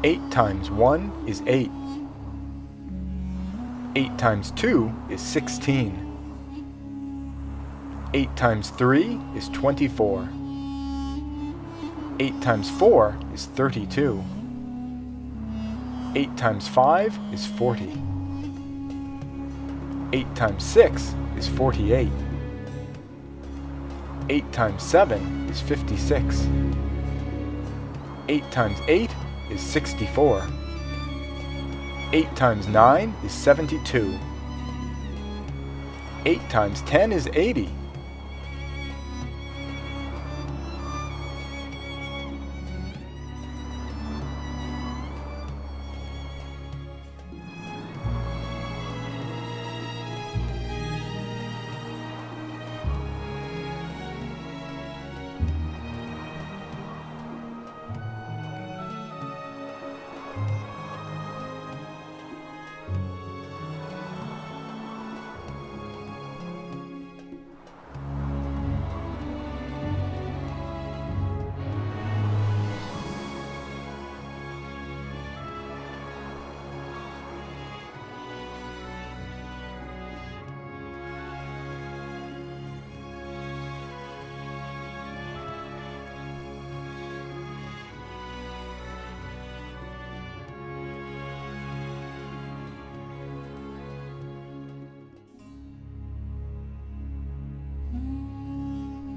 8 times 1 is 8. 8 times 2 is 16. 8 times 3 is 24. 8 times 4 is 32. 8 times 5 is 40. 8 times 6 is 48. 8 times 7 is 56. 8 times 8 is 64. 8 times 9 is 72. 8 times 10 is 80.